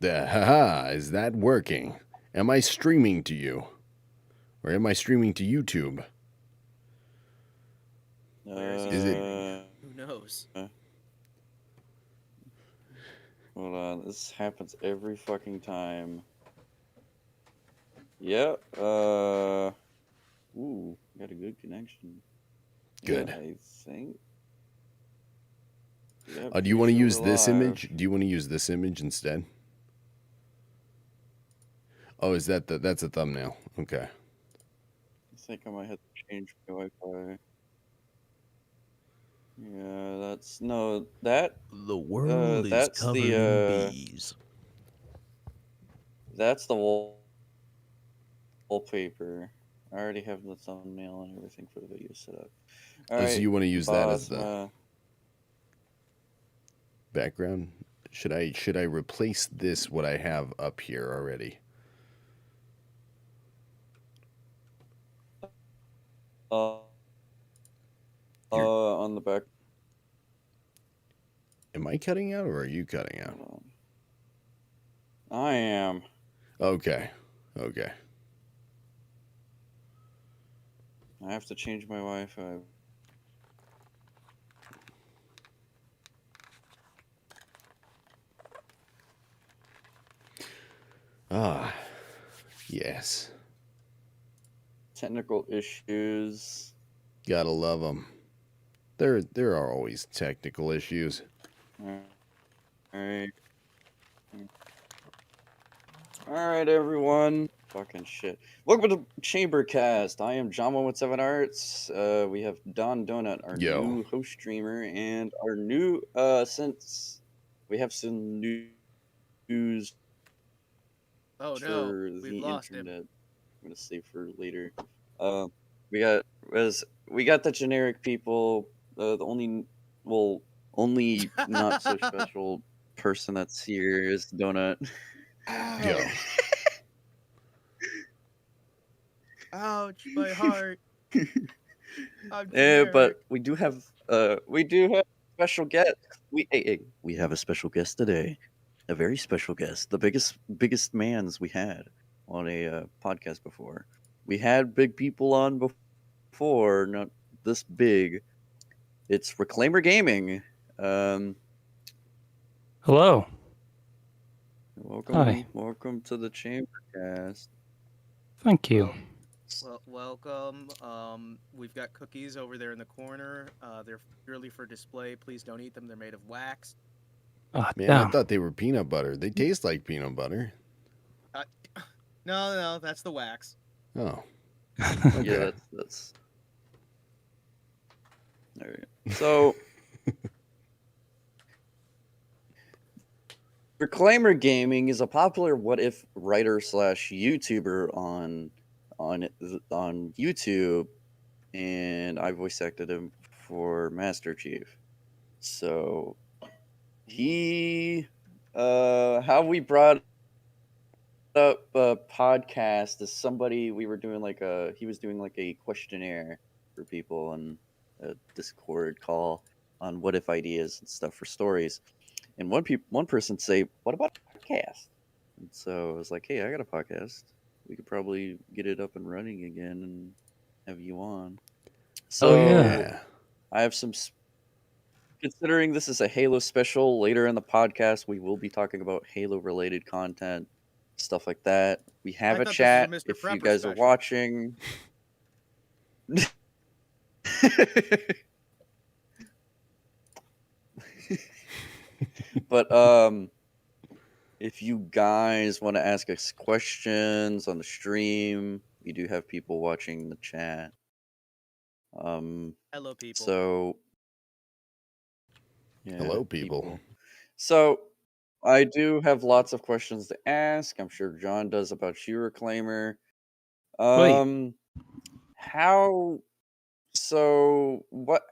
Haha, is that working? Am I streaming to you? Or am I streaming to YouTube? Where is he Is it- streaming? Who knows? Hold on, this happens every fucking time. Yep. Ooh, got a good connection. Good. Yeah, I think. Yep, Do you want to sure use we're this live. image? Do you want to use this image instead? Oh, is that that's a thumbnail? Okay. I think I might have to change my Wi-Fi. Yeah, that's no that. The world is That's covered the in bees. that's the wallpaper. I already have the thumbnail and everything for the video set up. All right, So you want to use that as boss, the background? Should I replace this what I have up here already? on the back. Am I cutting out or are you cutting out? Hold on. I am. Okay. Okay. I have to change my Wi-Fi. Ah, yes. Technical issues. Gotta love them. There are always technical issues. Alright. Alright, everyone. Fucking shit. Welcome to Chambercast. I am John with 7 Arts. We have Don Donut, our new host streamer, and our new since we have some news. Oh for no, the we've lost internet. him. I'm gonna save for later. We got the generic people. The only not so special person that's here is Donut. Yo. Ouch, my heart. Yeah, but we do have special guest. We have a special guest today, a very special guest, the biggest mans we had on a podcast before. We had big people on before, not this big. It's Reclaimer Gaming. Hello. Welcome. Hi. Welcome to the Chambercast. Thank you. Well, welcome. We've got cookies over there in the corner. They're purely for display. Please don't eat them. They're made of wax. Oh, Man, damn. I thought they were peanut butter. They taste like peanut butter. No, that's the wax. Oh. Okay. Yeah, that's. All right. So. Reclaimer Gaming is a popular what if writer / YouTuber on YouTube, and I voice acted him for Master Chief. So he how we brought up a podcast is somebody we were doing he was doing like a questionnaire for people on a Discord call on what if ideas and stuff for stories. And one person say, "What about a podcast?" And so I was like, "Hey, I got a podcast. We could probably get it up and running again and have you on." So yeah. I have some. Considering this is a Halo special, later in the podcast we will be talking about Halo-related content, stuff like that. We have a chat if you guys are watching. But if you guys want to ask us questions on the stream, we do have people watching the chat. Hello, people. So, yeah, hello, people. So, I do have lots of questions to ask. I'm sure John does about you, Reclaimer. Wait. How? So what?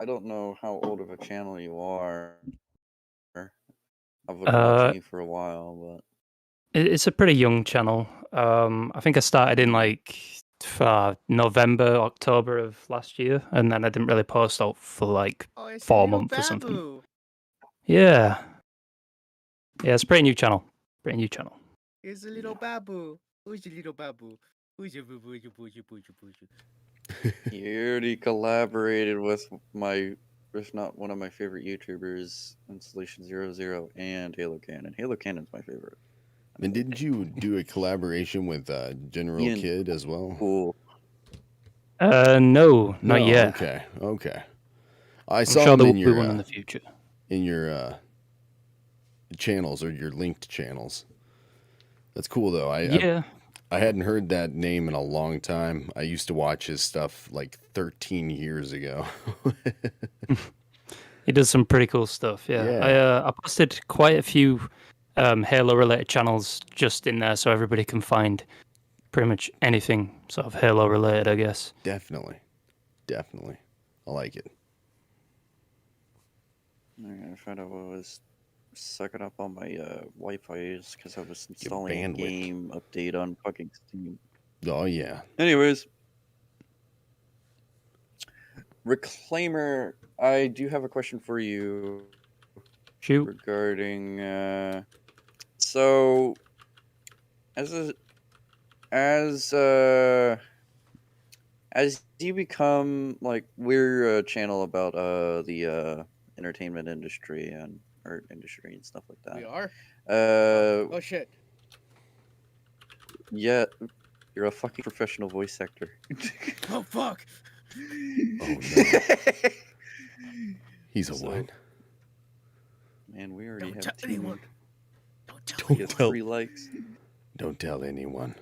I don't know how old of a channel you are. I've been watching you for a while, but it's a pretty young channel. I think I started in like November, October of last year, and then I didn't really post out for like 4 months or something. Yeah. Yeah, it's a pretty new channel. Pretty new channel. It's a little babu. Who's your little babu? Who's your boo boo your boo your boo your boo your? He already collaborated with if not one of my favorite YouTubers, Installation 00 and Halo Cannon. Halo Cannon's my favorite. And didn't you do a collaboration with General Ian. Kid as well? Cool. No, not yet. Okay, okay. I I'm saw sure him there in will be your one in the future. channels or your linked channels. That's cool though. Yeah. I hadn't heard that name in a long time. I used to watch his stuff like 13 years ago. He does some pretty cool stuff. Yeah. I posted quite a few Halo related channels just in there so everybody can find pretty much anything sort of Halo related, I guess. Definitely. I like it. I'm gonna find out what was sucking up on my Wi-Fi because I was installing a bandwidth. game update on fucking Steam. Oh yeah. Anyways, Reclaimer, I do have a question for you Shoot. regarding so as you become like we're a channel about the entertainment industry and art industry and stuff like that. We are. Uh, Oh shit. yeah, you're a fucking professional voice actor. Oh fuck. Oh no. He's a So, one. Man, we already Don't have tell two. anyone. Don't tell Don't We have tell. 3 likes. Don't tell anyone.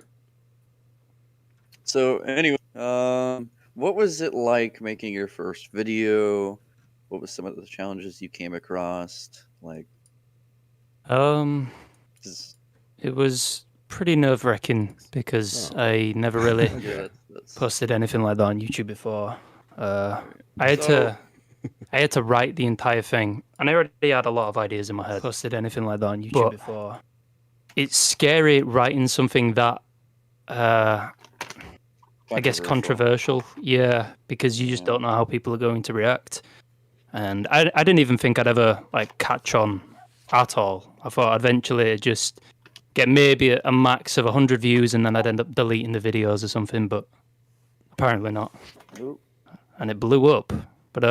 So anyway, what was it like making your first video? What was some of the challenges you came across? Like, just, It was pretty nerve wracking because Oh. I never really yeah, that's posted anything like that on YouTube before. I So- had to write the entire thing, and I already had a lot of ideas in my head. Posted anything like that on YouTube before. It's scary writing something that, I guess, controversial. Yeah, because you just don't know how people are going to react. And I didn't even think I'd ever like catch on at all. I thought eventually I'd just get maybe a max of 100 views, and then I'd end up deleting the videos or something. But apparently not. Nope. And it blew up. But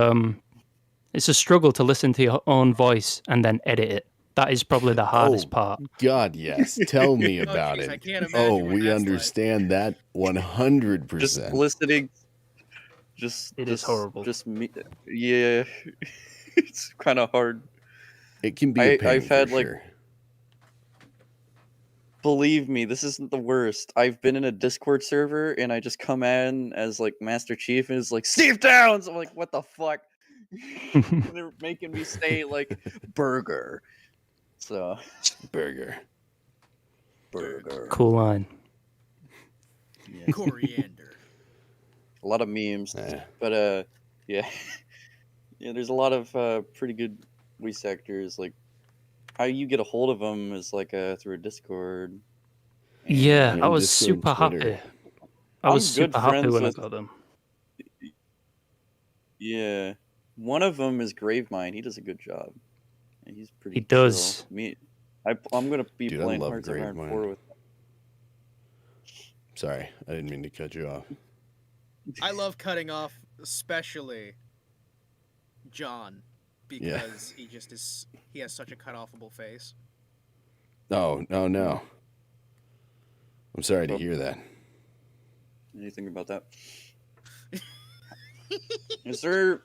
it's a struggle to listen to your own voice and then edit it. That is probably the hardest part. God, yes. Tell me Oh, about jeez, I it. can't imagine Oh, what we that's like. understand that 100%. Just listening. It is horrible. Just me. Yeah, it's kind of hard. It can be a pain I've had for like. sure. Believe me, this isn't the worst. I've been in a Discord server and I just come in as like Master Chief and it's like Steve Downs. I'm like, what the fuck? And they're making me say like burger. So Burger. Cool line. yeah. Coriander. A lot of memes, Eh. but yeah, yeah. There's a lot of pretty good voice actors. Like how you get a hold of them is like through a Discord. Yeah, And I was Discord, super Twitter. happy. I was I'm good super happy friends when I with- got them. Yeah, one of them is Gravemind. He does a good job. And he's pretty. He does. chill. I'm gonna be Dude, I playing love Hearts of Iron Gravemind. 4 with. Sorry, I didn't mean to cut you off. I love cutting off, especially John, because he just is. He has such a cut-offable face. Oh, no. I'm sorry to Oh. hear that. Anything about that? Is there?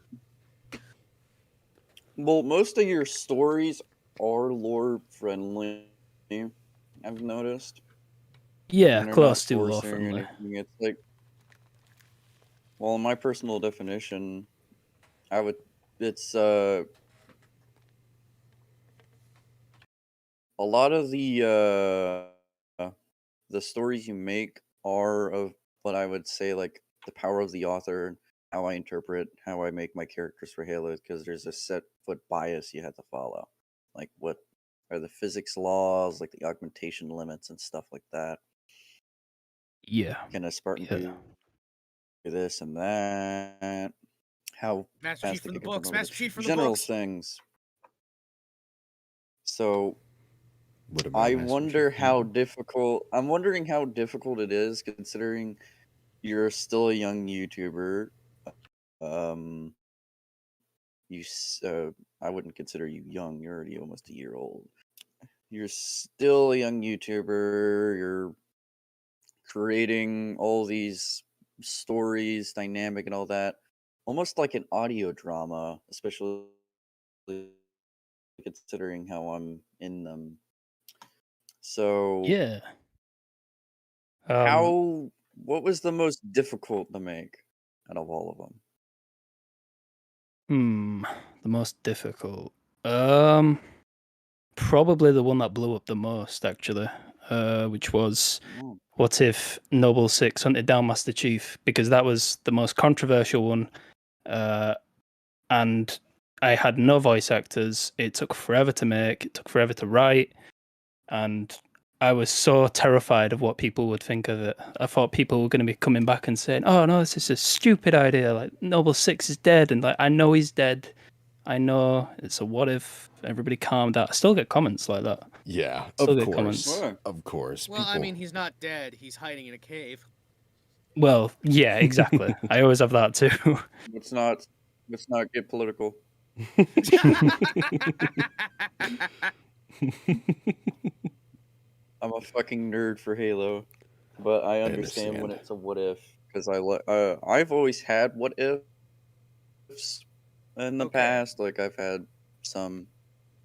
Well, most of your stories are lore friendly. I've noticed. Yeah, And they're close not to law forcing friendly. anything. It's like, well, in my personal definition, it's a lot of the stories you make are of what I would say like the power of the author, how I interpret, how I make my characters for Halo, because there's a set foot bias you have to follow, like what are the physics laws, like the augmentation limits and stuff like that. Yeah. Can a Spartan Yeah. do this and that? How Master fast Chief they from the can books. promote it. Master Chief from the General books. things. So What about I Master wonder Chief? how difficult. I'm wondering how difficult it is, considering you're still a young YouTuber. Um, I wouldn't consider you young. You're already almost a year old. You're still a young YouTuber. You're creating all these stories, dynamic and all that, almost like an audio drama, especially considering how I'm in them. So, Yeah. Um, what was the most difficult to make out of all of them? the most difficult. Probably the one that blew up the most, actually. Which was, Oh, what if Noble 6 hunted down Master Chief? Because that was the most controversial one. And I had no voice actors. It took forever to make. It took forever to write. And I was so terrified of what people would think of it. I thought people were going to be coming back and saying, "Oh no, this is a stupid idea. Like Noble 6 is dead," and like I know he's dead. I know it's a what if. Everybody calm down. I still get comments like that. Yeah, Still of get course. comments. Sure. Of course. Well, I mean, he's not dead. He's hiding in a cave. Well, yeah, exactly. I always have that too. Let's not get political. I'm a fucking nerd for Halo, but I understand when understand. it's a what if, because I've always had what ifs in the Okay. past. Like I've had some.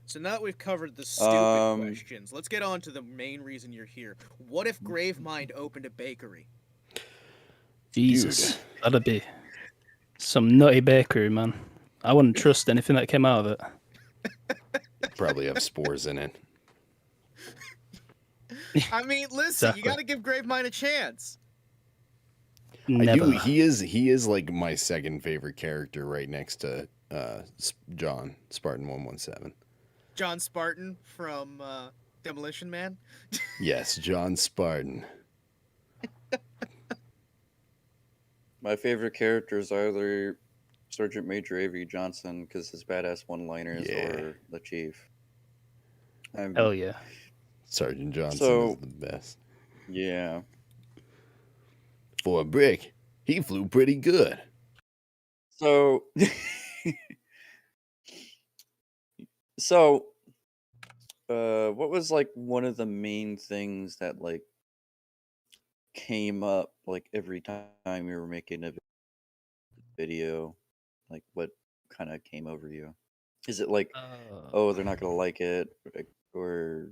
So now that we've covered the stupid Um, questions, let's get on to the main reason you're here. What if Gravemind opened a bakery? Jesus, that'd be some nutty bakery, man. I wouldn't trust anything that came out of it. Probably have spores in it. I mean, listen, Exactly. you got to give Gravemind a chance. I do. Never. He is like my second favorite character, right next to John Spartan 117. John Spartan from Demolition Man. Yes, John Spartan. my favorite characters are either Sergeant Major Avery Johnson because his badass one-liners, Yeah. or the Chief. Hell yeah. Sergeant Johnson So- is the best. Yeah. For a brick, he flew pretty good. So, what was like one of the main things that like came up like every time you were making a video? Like, what kind of came over you? Is it like, oh, they're not gonna like it, or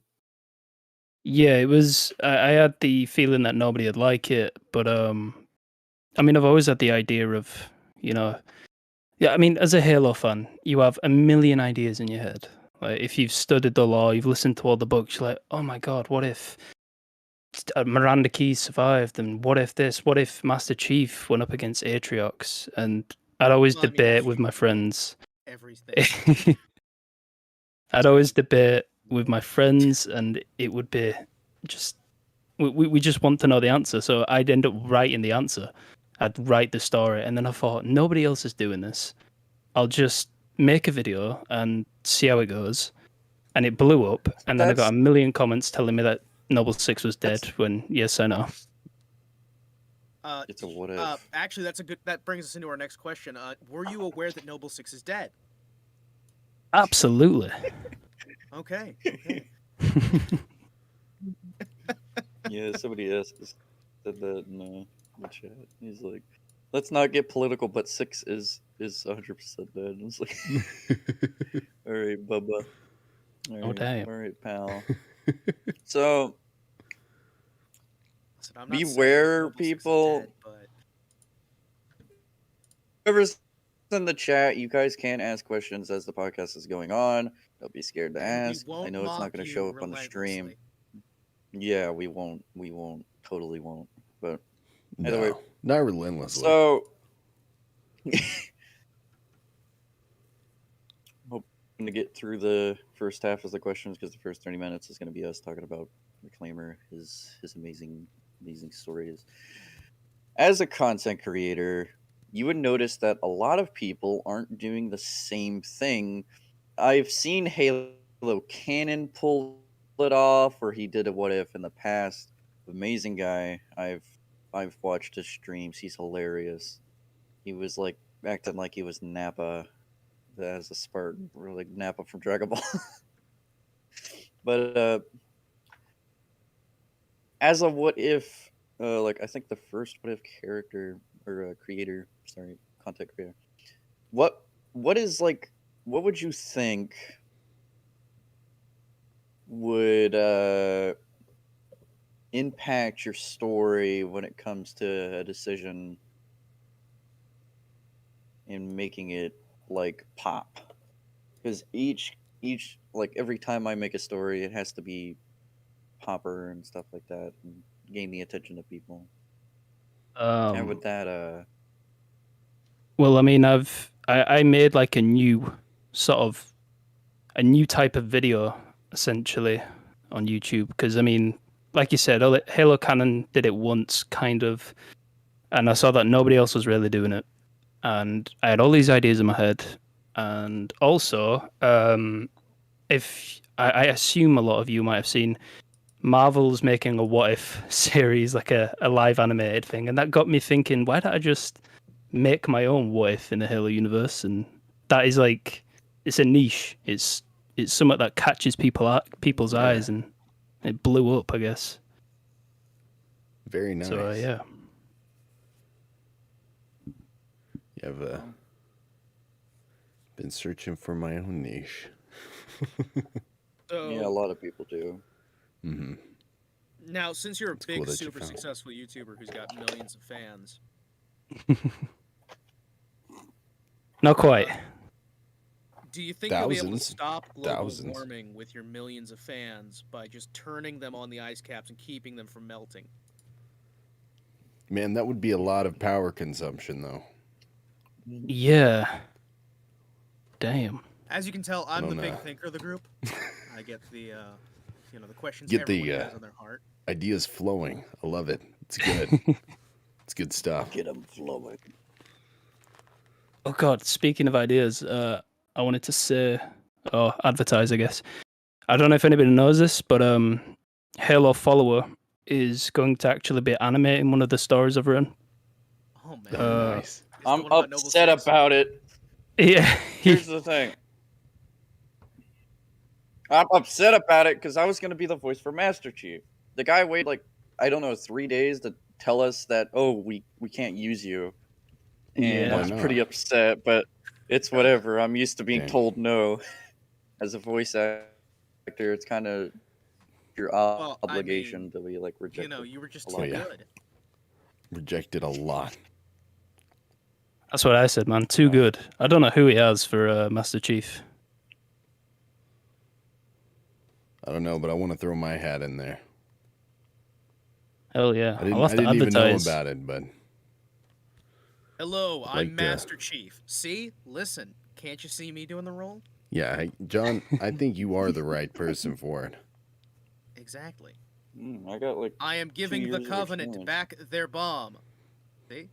Yeah, it was. I had the feeling that nobody would like it, but I mean, I've always had the idea of, yeah. I mean, as a Halo fan, you have a million ideas in your head. Like, if you've studied the lore, you've listened to all the books, you're like, oh my god, what if Miranda Keyes survived, and what if this? What if Master Chief went up against Atriox? And I'd always Well, I mean, debate that's with my friends. Everything. I'd always debate with my friends, and it would be just we just want to know the answer. So I'd end up writing the answer. I'd write the story, and then I thought nobody else is doing this. I'll just make a video and see how it goes. And it blew up, and then I got a million comments telling me that Noble 6 was dead. When yes, I know. it's a what if? Actually, that brings us into our next question. Were you aware that Noble 6 is dead? Absolutely. Okay. Yeah, somebody else said that in the chat. He's like, let's not get political, but 6 is 100% dead. It's like, all right, Bubba. Oh, damn. All right, pal. So, Listen, I'm not saying beware, Noble 6 is people. dead, but Whoever's in the chat, you guys can ask questions as the podcast is going on. Don't be scared to and ask. we won't I know it's not mock going to you show up on the stream. relentlessly. Yeah, we won't. Totally won't. But either way. Not relentlessly. So, hoping to get through the first half of the questions because the first 30 minutes is going to be us talking about Reclaimer, his amazing stories. As a content creator, you would notice that a lot of people aren't doing the same thing. I've seen Halo Canon pull it off, or he did a what if in the past. Amazing guy. I've watched his streams. He's hilarious. He was like acting like he was Nappa as a Spartan, or like Nappa from Dragon Ball. But as a what if, like I think the first what if character or creator, sorry, content creator. What is like? What would you think would impact your story when it comes to a decision in making it like pop? Because each like every time I make a story, it has to be popper and stuff like that, and gain the attention of people. And with that, Well, I mean, I made like a new type of video essentially on YouTube because I mean, like you said, Halo Canon did it once, kind of, and I saw that nobody else was really doing it, and I had all these ideas in my head, and also, if I assume a lot of you might have seen Marvel's making a what if series, like a live animated thing, and that got me thinking, why don't I just make my own what if in the Halo universe? And that is like, it's a niche. It's something that catches people's eyes, and it blew up, I guess. Very nice. So yeah. You have been searching for my own niche. So, yeah, a lot of people do. Mm-hmm. now, since you're a It's cool big, that you super found- successful YouTuber who's got millions of fans, Not quite. do you think you'll be able to Thousands. stop global Thousands. warming with your millions of fans by just turning them on the ice caps and keeping them from melting? Man, that would be a lot of power consumption, though. Yeah. Damn. As you can tell, I'm the don't big know. thinker of the group. I get the, the questions Get the, everyone has on their heart. Ideas flowing. I love it. It's good. It's good stuff. Get them flowing. Oh God! Speaking of ideas, I wanted to say, or advertise, I guess. I don't know if anybody knows this, but Halo Follower is going to actually be animating one of the stories I've written. Oh man, Oh, nice. Is the I'm one about Noble upset Six? about it. Yeah. Here's the thing. I'm upset about it because I was going to be the voice for Master Chief. The guy waited like, I don't know, 3 days to tell us that, oh, we can't use you. And Yeah. I Why was not? pretty upset, but it's whatever. I'm used to being Dang. told no. As a voice actor, it's kind of your Well, I obligation mean, to be like rejected. You were just a too lot. yeah. good. Rejected a lot. That's what I said, man. Too good. I don't know who he has for Master Chief. I don't know, but I want to throw my hat in there. Hell yeah. I I'll have to didn't even know advertise. about it, but Hello, Like, I'm Master Chief. See? Listen, can't you see me doing the role? yeah, John, I think you are the right person for it. Exactly. I got like I am giving the years of Covenant experience. back their bomb. See?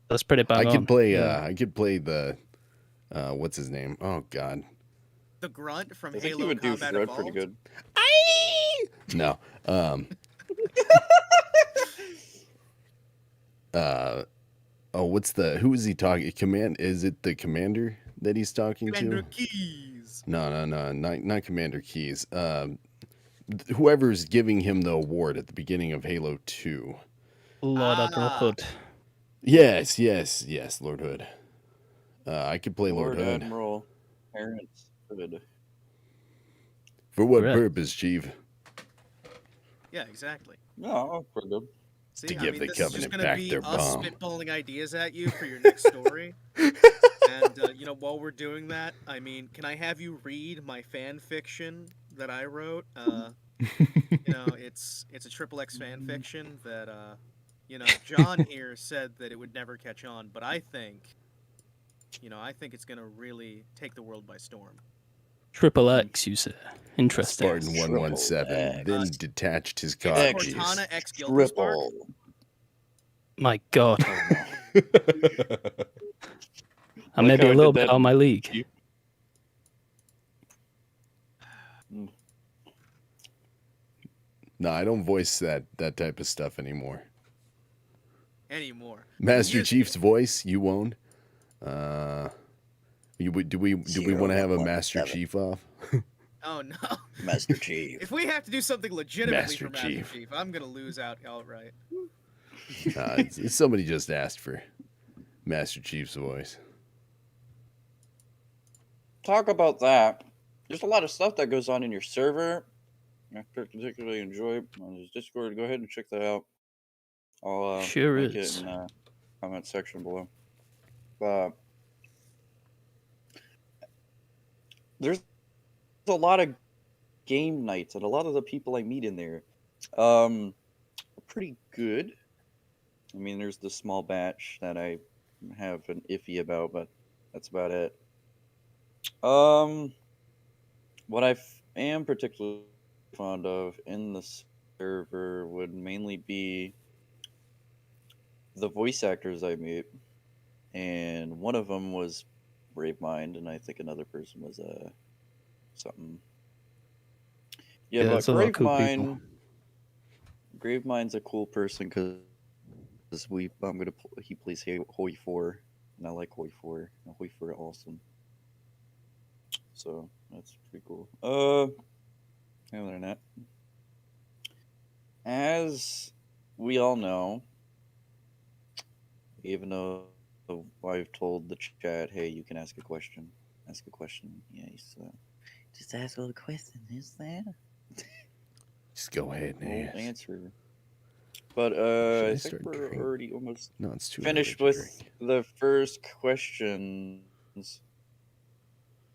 That's pretty bang I on. could play. Yeah. I could play the. What's his name? Oh God. The grunt from I think you Halo would do Combat Fred Evolved. pretty good. No. What's the? Who is he talking? Is it the commander that he's talking Commander to? Keys. No, not Commander Keys. Whoever's giving him the award at the beginning of Halo 2. Lord Admiral Hood. Yes, Lord Hood. I could play Lord Hood. Admiral Terrence Hood. For what Correct. purpose, Chief? Yeah, exactly. No, pretty good. See, To give the this is just Covenant gonna back be their us bomb. spitballing ideas at you for your next story. And while we're doing that, I mean, can I have you read my fan fiction that I wrote? It's a triple X fan fiction that John here said that it would never catch on, but I think it's gonna really take the world by storm. Triple X, you say. Interesting. Spartan 117 then detached his X. codpiece. Cortana X Guilty Spark. Triple. My God. Oh, I'm Like maybe how a I little did bit that out of my league. no. No, I don't voice that type of stuff anymore. Anymore. Master Used Chief's to. voice, you won't. Do we want to have a Master 017. Chief off? Oh no. Master Chief. If we have to do something legitimately Master for Master Chief. Chief, I'm gonna lose out outright. Somebody just asked for Master Chief's voice. Talk about that. There's a lot of stuff that goes on in your server. I particularly enjoy on his Discord. Go ahead and check that out. I'll Sure link is. it in the comment section below. But there's a lot of game nights, and a lot of the people I meet in there are pretty good. I mean, there's the small batch that I have an iffy about, but that's about it. What I am particularly fond of in the server would mainly be the voice actors I meet, and one of them was Bravemind, and I think another person was something. Yeah, but there's a lot of cool people. Gravemind's a cool person because he plays Hoi 4, and I like Hoi 4. And Hoi 4 are awesome. So that's pretty cool. Other than that, as we all know, even though I've told the chat, hey, you can ask a question. Ask a question. Yeah, just ask all the questions. Is that? Just go ahead and We'll ask. answer. But Should I I think start we're drinking? already almost No, it's too finished early to with drink. the first questions.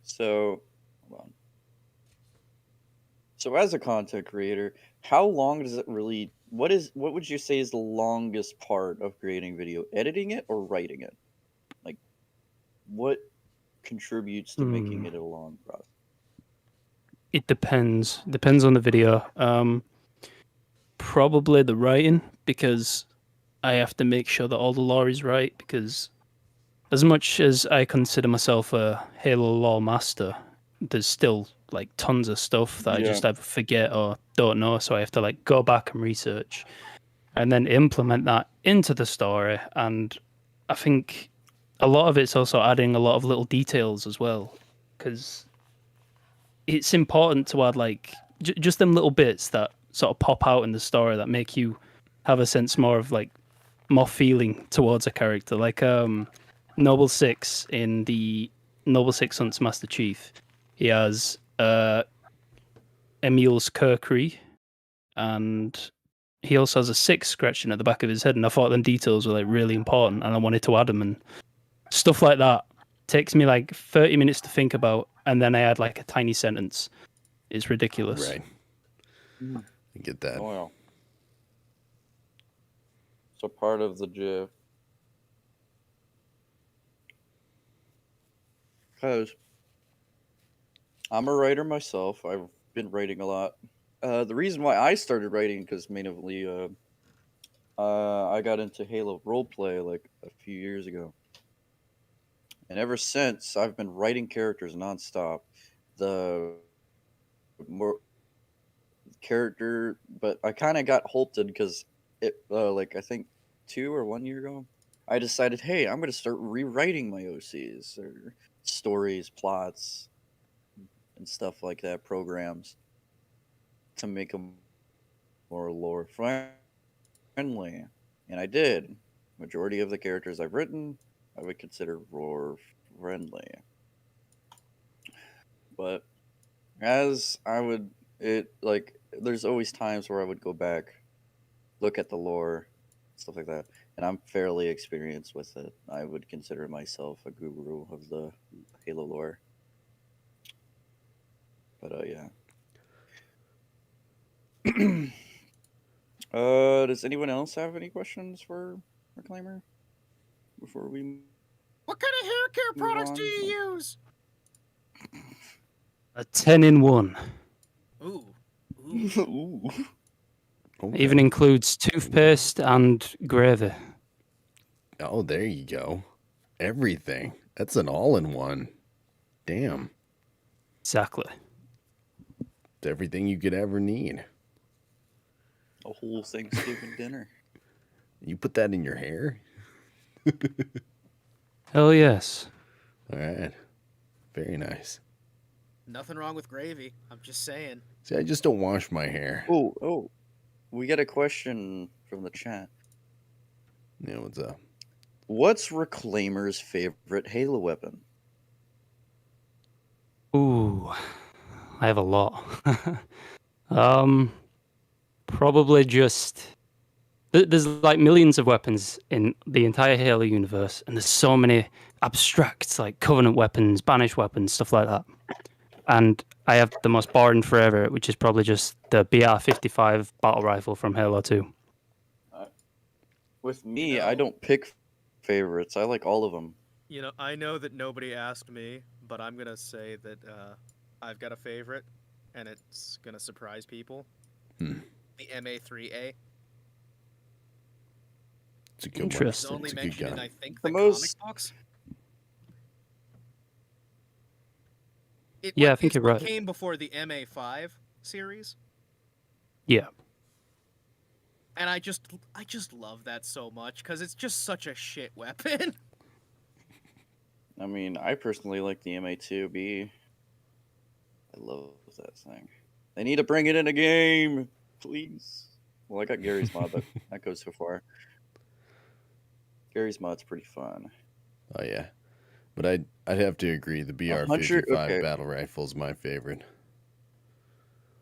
So, hold on. So, as a content creator, how long does it really? What would you say is the longest part of creating video? Editing it or writing it? Like, what contributes to making it a long process? It depends. Depends on the video. Probably the writing, because I have to make sure that all the lore is right, because as much as I consider myself a Halo lore master, there's still like tons of stuff that I just either forget or don't know, so I have to like go back and research and then implement that into the story. And I think a lot of it's also adding a lot of little details as well, because it's important to add like just them little bits that sort of pop out in the story that make you have a sense more of like more feeling towards a character. Like Noble 6 in the Noble 6 Hunts Master Chief, he has Emil's Kirkry, and he also has a 6 scratching at the back of his head, and I thought them details were like really important, and I wanted to add them, and stuff like that takes me like 30 minutes to think about, and then I add like a tiny sentence. It's ridiculous. Right. I get that. Oh, yeah. So part of the GIF. Because I'm a writer myself. I've been writing a lot. The reason why I started writing, because mainly I got into Halo roleplay like a few years ago. And ever since, I've been writing characters nonstop. The more character, but I kind of got halted because it, like I think 2 or 1 year ago, I decided, hey, I'm going to start rewriting my OCs or stories, plots, and stuff like that, programs, to make them more lore friendly. And I did. Majority of the characters I've written, I would consider lore friendly. But as I would, there's always times where I would go back, look at the lore, stuff like that, and I'm fairly experienced with it. I would consider myself a guru of the Halo lore. But yeah. Does anyone else have any questions for Reclaimer before we? What kind of hair care Move products on. do you use? A 10-in-1. Ooh. Ooh. Okay. Even includes toothpaste and gravy. Oh, there you go. Everything. That's an all-in-one. Damn. Exactly. It's everything you could ever need. A whole Thanksgiving dinner. You put that in your hair? Hell yes. All right. Very nice. Nothing wrong with gravy. I'm just saying. See, I just don't wash my hair. Oh, we got a question from the chat. Yeah, what's up? What's Reclaimer's favorite Halo weapon? Ooh, I have a lot. Probably just there's like millions of weapons in the entire Halo universe, and there's so many abstracts like Covenant weapons, Banished weapons, stuff like that. And I have the most boring forever, which is probably just the BR-55 battle rifle from Halo 2. With me, You know- I don't pick favorites. I like all of them. You know, I know that nobody asked me, but I'm gonna say that I've got a favorite, and it's gonna surprise people. Hmm. The MA3A. It's a good It's Interesting. only It's a good mentioned in gun. I think The the most- comic books. Yeah, I think it's you're what right. came before the MA5 series, Yeah. and I just love that so much because it's just such a shit weapon. I mean, I personally like the MA2B. I love that thing. They need to bring it in a game, please. Well, I got Gary's mod, but that goes so far. Gary's mod's pretty fun. Oh yeah, but I'd have to agree. The BR-55 okay. battle rifle is my favorite.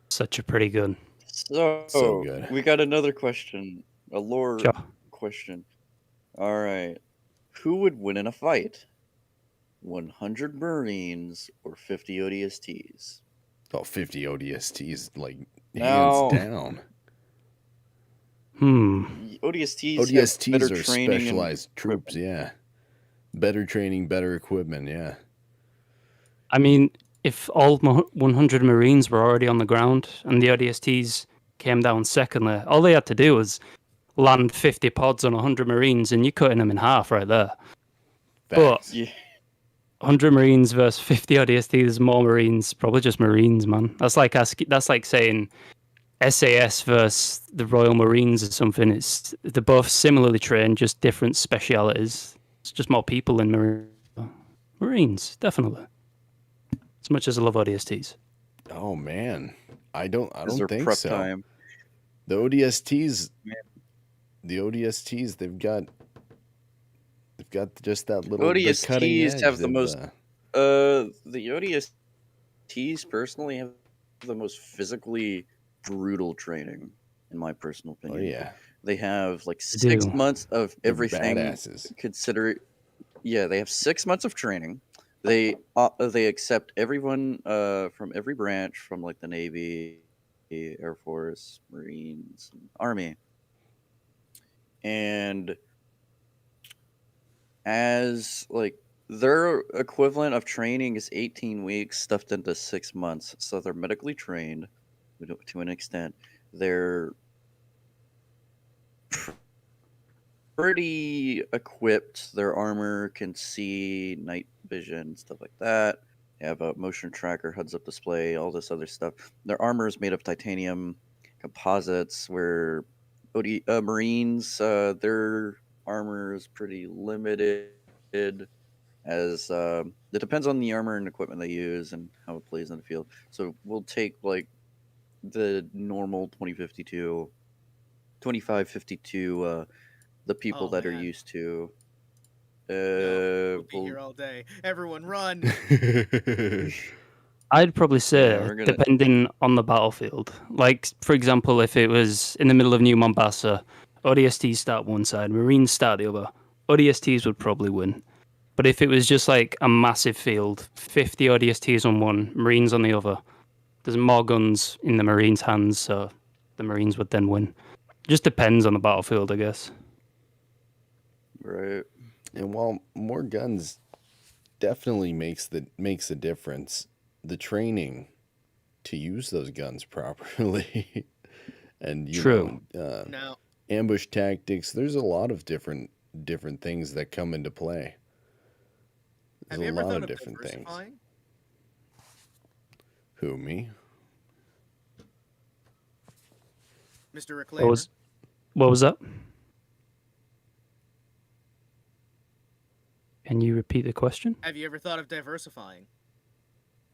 Such a pretty gun. So good. we got another question, a lore Sure. question. All right, who would win in a fight? 100 Marines or 50 ODSTs? Oh, 50 ODSTs, like No. hands down. ODSTs, have ODSTs better are training and specialized troops, yeah. Better training, better equipment, yeah. I mean, if all 100 Marines were already on the ground and the ODSTs came down secondly, all they had to do was land 50 pods on 100 Marines and you're cutting them in half right there. Facts. Yeah. 100 Marines versus 50 ODSTs, more Marines, probably just Marines, man. That's like saying SAS versus the Royal Marines or something. They're both similarly trained, just different specialities. It's just more people in Marines, definitely. As much as I love ODSTs. Oh man. I don't Is there think prep so. time? The ODSTs Man. the ODSTs, they've got just that little the cutting ODSTs edge. have the They've, most. The ODSTs personally have the most physically brutal training, in my personal oh opinion. yeah. They have like They 6 do. months of They're everything. badasses. They have 6 months of training. They accept everyone from every branch, from like the Navy, Air Force, Marines, Army, and as like their equivalent of training is 18 weeks stuffed into 6 months. So they're medically trained to an extent. They're pretty equipped. Their armor can see night vision, stuff like that. They have a motion tracker, heads-up display, all this other stuff. Their armor is made of titanium composites, where Marines, their armor is pretty limited, as it depends on the armor and equipment they use and how it plays in the field. So we'll take like the normal 2552, the people Oh, that are man. used to. No, we'll be we'll- here all day. Everyone, run! I'd probably say, Yeah, we're gonna- depending on the battlefield. Like, for example, if it was in the middle of New Mombasa, ODSTs start one side, Marines start the other. ODSTs would probably win. But if it was just like a massive field, 50 ODSTs on one, Marines on the other, there's more guns in the Marines' hands, so the Marines would then win. Just depends on the battlefield, I guess. Right. And while more guns definitely makes a difference, the training to use those guns properly and True. Now, ambush tactics, there's a lot of different things that come into play. have There's you a ever lot thought of of different things. diversifying? Who, me? Mr. What Reclaimer. was that? Can you repeat the question? Have you ever thought of diversifying,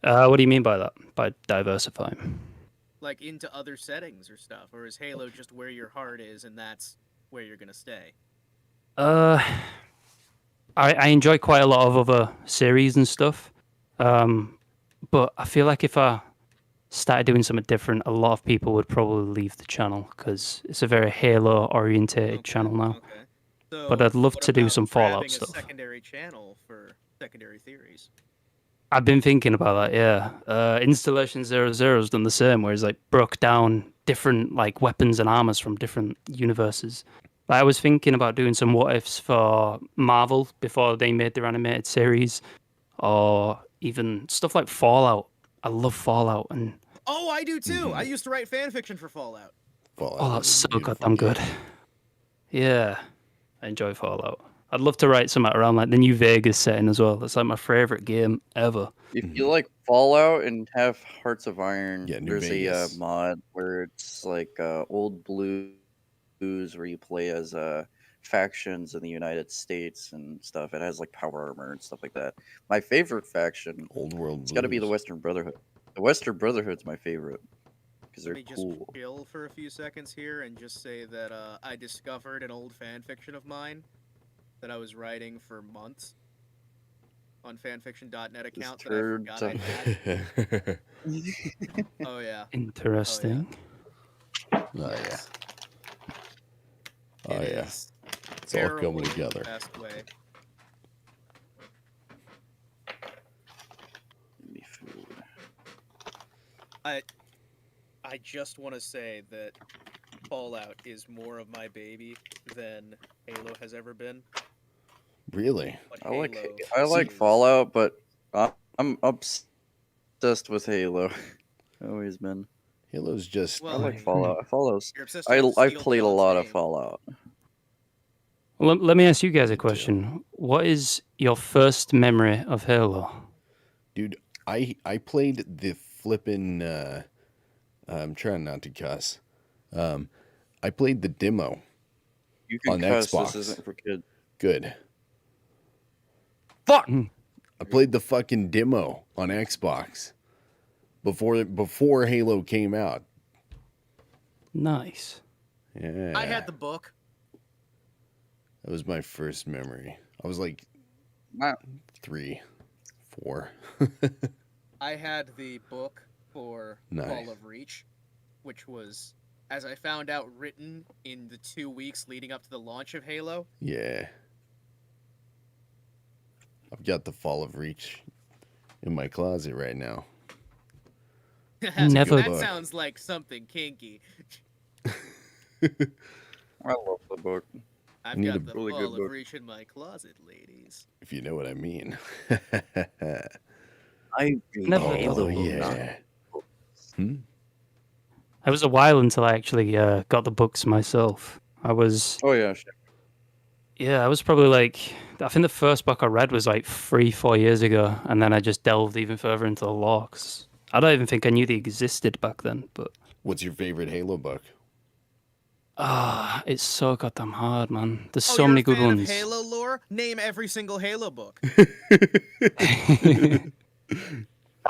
What do you mean by that? By diversifying? like into other settings or stuff, or is Halo just where your heart is and that's where you're gonna stay? I enjoy quite a lot of other series and stuff, but I feel like if I started doing something different, a lot of people would probably leave the channel because it's a very Halo orientated channel now. Okay. So, But I'd love what to do about some Fallout grabbing stuff. a secondary channel for secondary theories? I've been thinking about that, yeah. Installation 00's done the same, where he's like broke down different like weapons and armors from different universes. Like, I was thinking about doing some what ifs for Marvel before they made their animated series, or even stuff like Fallout. I love Fallout, and Oh, I do too. I used to write fan fiction for Fallout. Fallout that's is a so beautiful goddamn good. game. Yeah, I enjoy Fallout. I'd love to write something around like the New Vegas setting as well. That's like my favorite game ever. If you like Fallout and have Hearts of Iron, Yeah, New there's Vegas. a mod where it's like old blues where you play as factions in the United States and stuff. It has like power armor and stuff like that. My favorite faction, Old World it's got to be the Blues. Western Brotherhood. The Western Brotherhood's my favorite because Let they're me just cool. chill for a few seconds here and just say that I discovered an old fan fiction of mine that I was writing for months on fanfiction.net account that I turned forgot to- I had. Oh yeah. Interesting. Oh yeah. Yes. Oh It yeah. is It's all terrible coming in the together. best way. Give me food. I just want to say that Fallout is more of my baby than Halo has ever been. Really? But I like Halo is- Fallout, but I'm obsessed with Halo. Always been. Halo's just Well, I like Fallout. Fallout's. You're obsessed with I've Steel played a John's lot of name. Fallout. Well, let me ask you guys a Me too. question. What is your first memory of Halo? dude. I played the flippin' I'm trying not to cuss. I played the demo. You can On cuss. Xbox. This isn't for kids. Good. Fuck. I played the fucking demo on Xbox before Halo came out. Nice. Yeah. I had the book. That was my first memory. I was like Wow. 3, 4. I had the book for Nice. Fall of Reach, which was, as I found out, written in the 2 weeks leading up to the launch of Halo. Yeah. I've got the Fall of Reach in my closet right now. Never- That book. sounds like something kinky. I love the book. I've need got a the really good Fall of book. Reach in my closet, ladies. If you know what I mean. I Never oh Halo book, yeah. Hmm? It was a while until I actually got the books myself. I was Oh yeah. Shit. I was probably like, I think the first book I read was like 3-4 years ago, and then I just delved even further into the lore. 'Cause I don't even think I knew they existed back then. But What's your favorite Halo book? it's so goddamn hard, man. There's Oh, so you're many a good fan ones. of Halo lore? Name every single Halo book.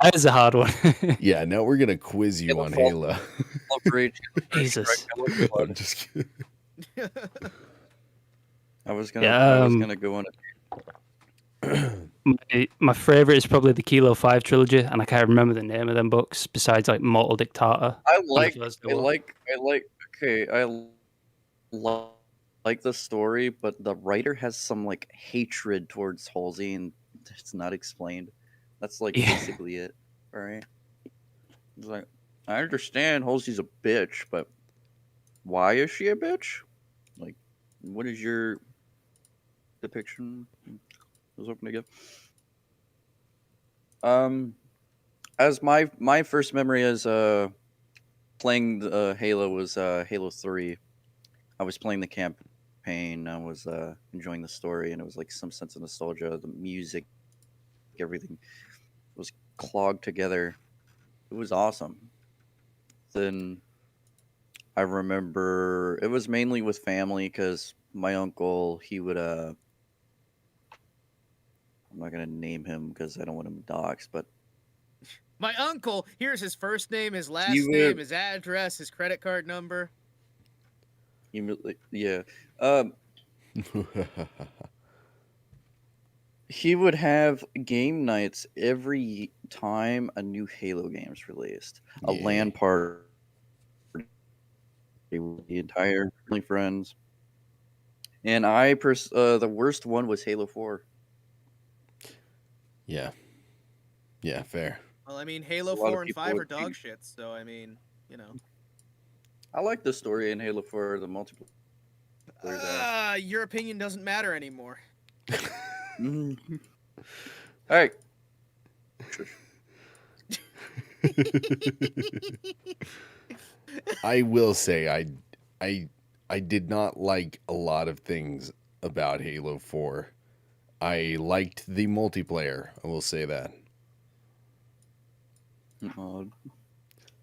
That is a hard one. Yeah, now we're gonna quiz you Halo on Fall- Halo. Love Rage. Jesus. I'm just kidding. I was gonna. Yeah, I was gonna go on. My favorite is probably the Kilo 5 trilogy, and I can't remember the name of them books besides like Mortal Dictator. I the like. first I one. like. Okay. Like the story, but the writer has some like hatred towards Halsey, and it's not explained. That's like Yeah. basically it. All right. It's like I understand Halsey's a bitch, but why is she a bitch? Like, what is your depiction? I was hoping to give. As my first memory as playing the Halo was Halo 3. I was playing the campaign. I was enjoying the story, and it was like some sense of nostalgia. The music, everything was clogged together. It was awesome. Then I remember it was mainly with family because my uncle, he would I'm not gonna name him because I don't want him doxxed, but My uncle, here's his first name, his last he name, would his address, his credit card number. yeah. He would have game nights every time a new Halo game's released. A Yeah. LAN party with the entire family friends. And the worst one was Halo 4. Yeah. Yeah, fair. Well, I mean, Halo A lot of 4 and people 5 are would dog be- shit, so I mean, you know. I like the story in Halo 4, the multiplayer. Your opinion doesn't matter anymore. Hey, I will say I did not like a lot of things about Halo 4. I liked the multiplayer, I will say that.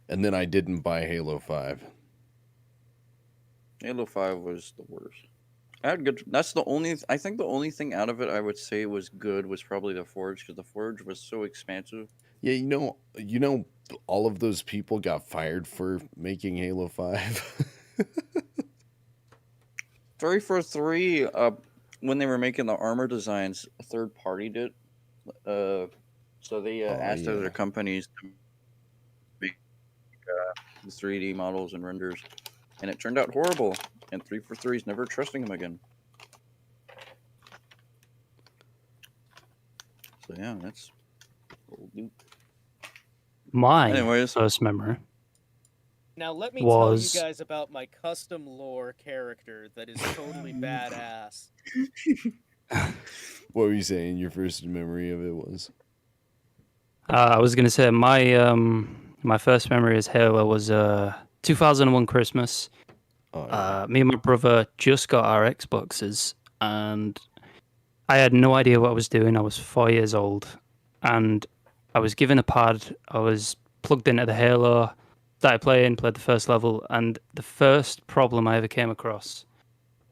And then I didn't buy Halo 5. Halo 5 was the worst. I had good. That's the only. I think the only thing out of it I would say was good was probably the Forge because the Forge was so expansive. Yeah, you know all of those people got fired for making Halo 5. 343, when they were making the armor designs, a third party did. So they asked yeah. other companies to make the 3D models and renders, and it turned out horrible. And 343 is never trusting them again. So yeah, that's old Duke. My Anyways. first memory. Now let me Was- tell you guys about my custom lore character that is totally badass. What were you saying your first memory of it was? I was gonna say my first memory as Halo was 2001 Christmas. Oh, yeah. Me and my brother just got our Xboxes, and I had no idea what I was doing. I was 4 years old, and I was given a pad. I was plugged into the Halo, started played the first level, and the first problem I ever came across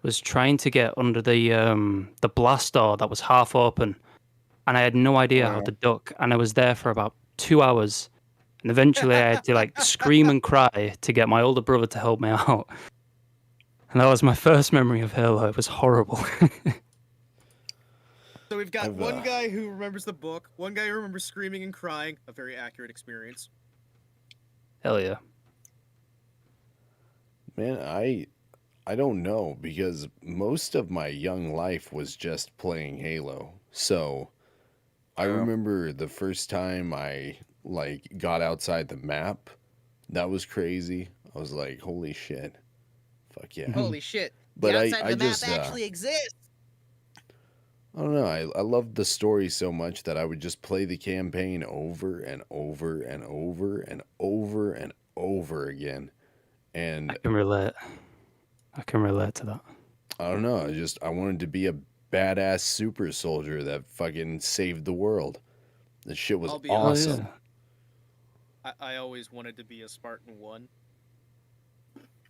was trying to get under the blast door that was half open, and I had no idea how to duck, and I was there for about 2 hours, and eventually I had to like scream and cry to get my older brother to help me out. And that was my first memory of Halo. It was horrible. So we've got I've, one guy who remembers the book, one guy who remembers screaming and crying, a very accurate experience. Hell yeah. Man, I don't know because most of my young life was just playing Halo. So I Yeah. remember the first time I like got outside the map. That was crazy. I was like, holy shit. Fuck yeah. Holy shit. But the outside I of the just map actually exists. I don't know. I loved the story so much that I would just play the campaign over and over and over and over and over again. And I can relate. I can relate to that. I don't know. I wanted to be a badass super soldier that fucking saved the world. This shit was I'll be honest. awesome. I always wanted to be a Spartan 1.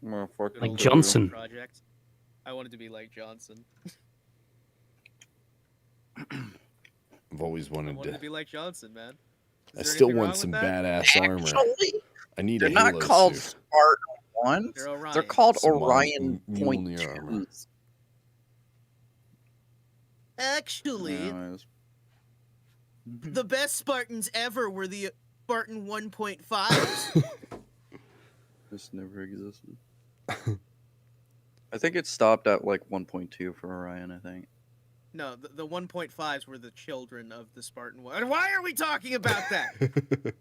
Motherfucker. Good Like old Johnson. Project. I wanted to be like Johnson. I've always I wanted wanted to to. be like Johnson, man. I Is there still anything wrong want some with that? badass armor. Actually, I need they're a not Halo called suit. Spartan ones. They're Orion. They're called Some Orion Point Mjolnir armor. 2s. Actually, Anyways. the best Spartans ever were the Spartan 1.5s. This never existed. I think it stopped at like 1.2 for Orion, I think. No, the 1.5s were the children of the Spartan 1. And why are we talking about that?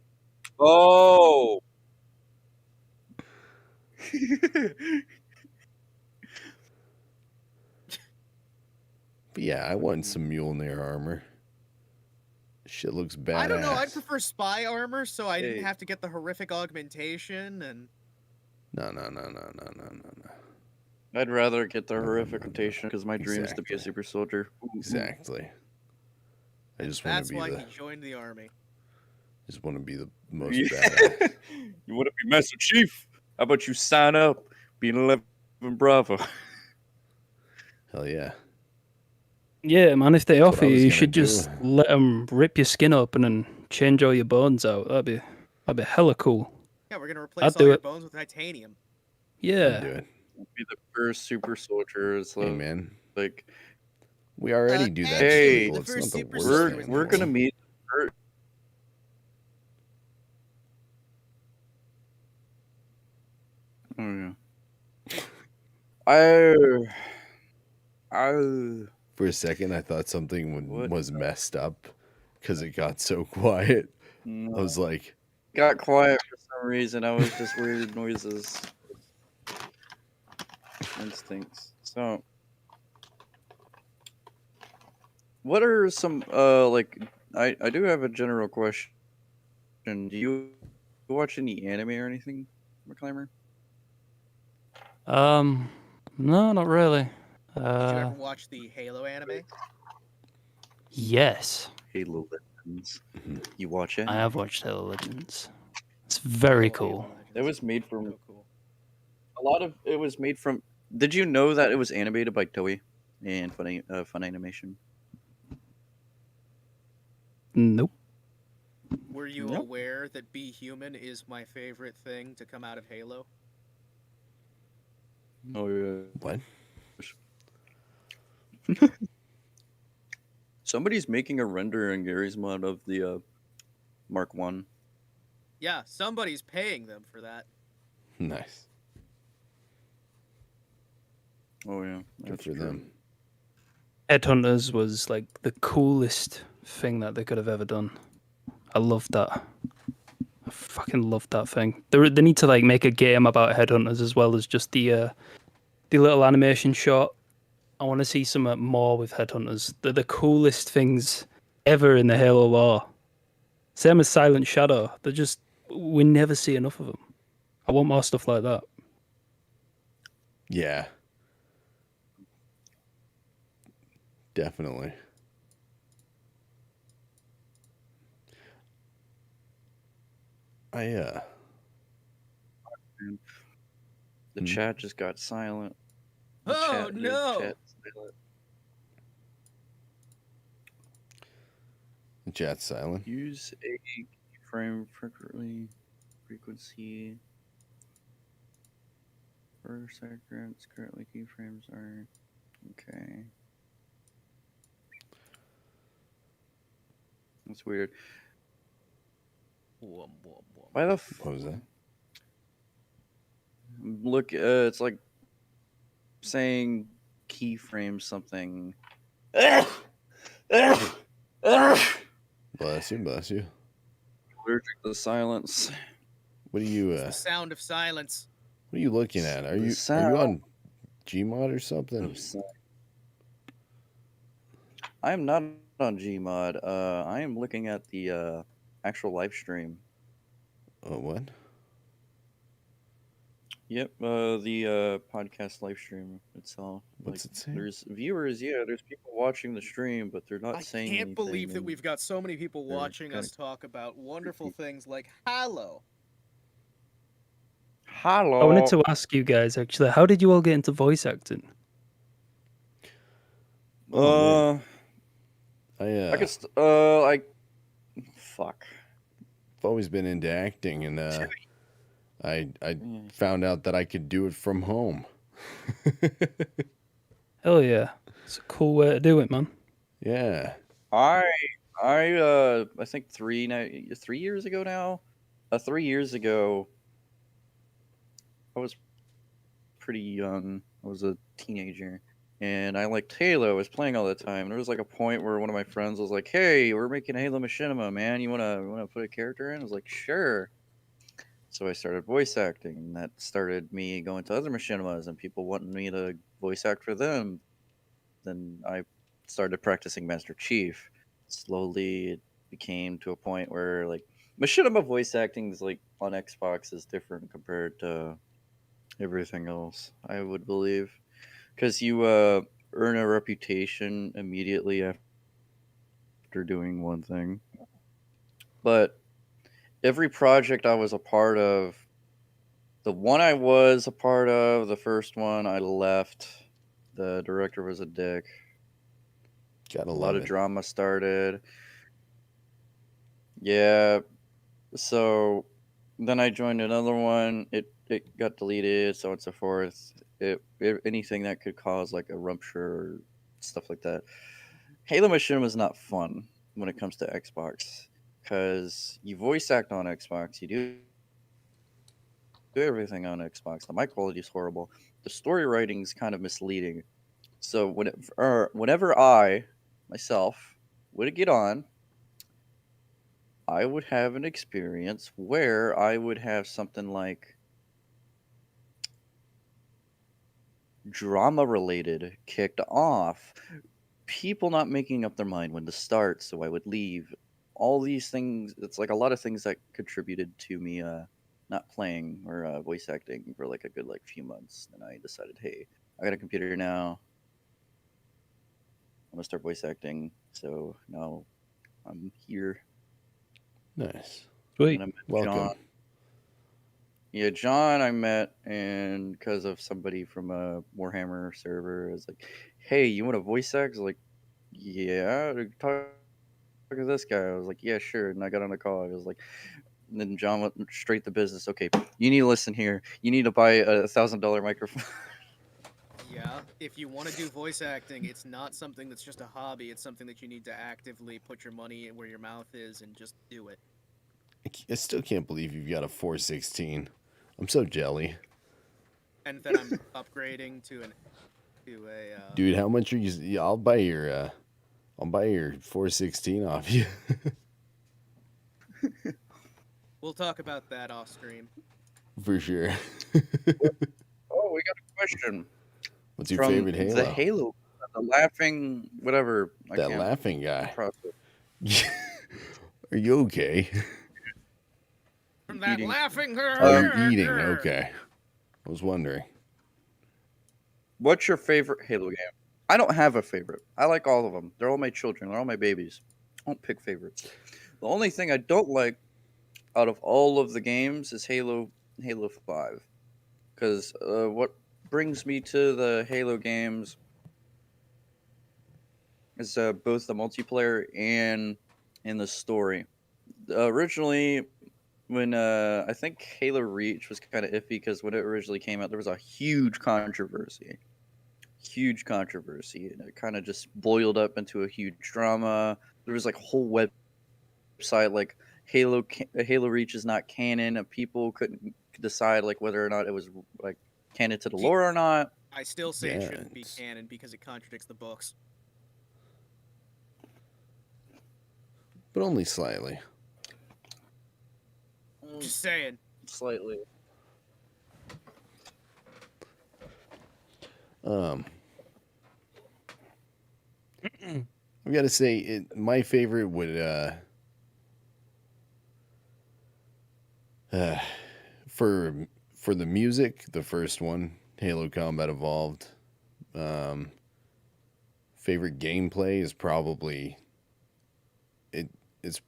Oh! But yeah, I want some Mjolnir armor. Shit looks badass. I don't know. I'd prefer spy armor, so I didn't Hey. have to get the horrific augmentation. And No. I'd rather get the No, horrific no. rotation because my dream is to be a Exactly. super soldier. Exactly. I just want that's to be why the. he joined the army. Just want to be the most Yeah. badass. You want to be Master Chief? How about you sign up Being 11 Bravo. Hell yeah. Yeah, man. If they That's what offer I you, was you gonna should do. just let them rip your skin open and change all your bones out. That'd be hella cool. Yeah, we're gonna I'd replace all do your it. bones with titanium. I'd Yeah. do it. Be the first super soldier. It's Hey, man. like, We already do that to Actually, people. the It's first not the super worst soldier thing was in the we're gonna world. meet. Oh yeah. I For a second, I thought something What was messed up because it got so quiet. I no. was like, Got quiet for some reason. I was just weird noises. Instincts. So, what are some like? I do have a general question. Do you watch any anime or anything, McClamor? No, not really. Did you ever watch the Halo anime? Yes, Halo Legends. Mhm. You watch it? I have watched Halo Legends. It's very Oh, Halo cool. Legends. It was made from So cool. a lot of. It was made from. Did you know that it was animated by Toei and Fun Animation? Nope. Were you Yep. aware that Be Human is my favorite thing to come out of Halo? Oh yeah. what? Somebody's making a render in Gary's mod of the Mark One. Yeah, somebody's paying them for that. Nice. Oh yeah, Good that's for true. them. Headhunters was like the coolest thing that they could have ever done. I loved that. I fucking loved that thing. They need to like make a game about Headhunters as well as just the little animation shot. I want to see some more with Headhunters. They're the coolest things ever in the Halo lore. Same as Silent Shadow. They're just we never see enough of them. I want more stuff like that. Yeah. Definitely. The Hmm? chat just got silent. Oh no! Chat silent. The chat's silent. Use a keyframe frequency per second. Currently, keyframes are okay. That's weird. Why the What was that? look? It's like saying keyframe something. Bless you, bless you. Allergic to silence. What are you The sound of silence. what are you looking at? Are The you sound on Gmod or something? of silence. I am not on Gmod. I am looking at the actual live stream. Oh, what? Yep, the podcast live stream itself. What's it say? There's viewers, yeah, there's people watching the stream, but they're not I saying can't anything. believe that and we've got so many people they're watching kinda us talk about wonderful things like Halo. Hello. I wanted to ask you guys actually, how did you all get into voice acting? Oh, I could fuck. I've always been into acting, and I Yeah. found out that I could do it from home. Hell yeah. It's a cool way to do it, man. Yeah. I think 3 years ago now. 3 years ago, I was pretty young. I was a teenager, and I liked Halo. I was playing all the time. And there was like a point where one of my friends was like, "Hey, we're making Halo Machinima, man. You wanna put a character in?" I was like, "Sure." So I started voice acting, and that started me going to other machinimas and people wanting me to voice act for them. Then I started practicing Master Chief. Slowly, it became to a point where like machinima voice acting is like on Xbox is different compared to everything else. I would believe because you earn a reputation immediately after doing one thing. But every project I was a part of The one I was a part of, the first one, I left. The director was a dick. Gotta A love lot of it. drama started. Yeah. So then I joined another one. It got deleted, so on and so forth. Anything that could cause like a rupture or stuff like that. Halo Mission was not fun when it comes to Xbox because you voice act on Xbox, you do everything on Xbox. The mic quality is horrible. The story writing is kind of misleading. So whenever I myself would get on, I would have an experience where I would have something like drama related kicked off, people not making up their mind when to start, so I would leave. All these things, it's like a lot of things that contributed to me not playing or voice acting for like a good like few months. And I decided, hey, I got a computer now. I'm gonna start voice acting. So now I'm here. Nice. Sweet. And I met Welcome. John. Yeah, John I met and because of somebody from a Warhammer server. I was like, hey, you want to voice act? I was like, yeah, talk to this guy. I was like, yeah, sure. And I got on a call. I was like, and then John went straight to business. Okay, you need to listen here. You need to buy a $1,000 microphone. Yeah, if you want to do voice acting, it's not something that's just a hobby. It's something that you need to actively put your money where your mouth is and just do it. I still can't believe you've got a 416. I'm so jelly. And then I'm upgrading to a Dude, how much are you? Yeah, I'll buy your 416 off you. We'll talk about that off stream. For sure. Oh, we got a question. What's your From favorite Halo? the Halo, the laughing, whatever. I That can't laughing guy. process. Are you okay? From that Eating. laughing. Oh, you're eating. Okay. I was wondering. What's your favorite Halo game? I don't have a favorite. I like all of them. They're all my children. They're all my babies. I don't pick favorites. The only thing I don't like out of all of the games is Halo 5. Because what brings me to the Halo games is both the multiplayer and in the story. Originally, when I think Halo Reach was kind of iffy because when it originally came out, there was a huge controversy. And it kind of just boiled up into a huge drama. There was like a whole website like Halo Reach is not canon, and people couldn't decide like whether or not it was like canon to the lore or not. I still say it Yeah, shouldn't be it's- canon because it contradicts the books. But only slightly. Just saying. Slightly. I've got to say, my favorite would for the music, the first one, Halo Combat Evolved. Favorite gameplay is probably it's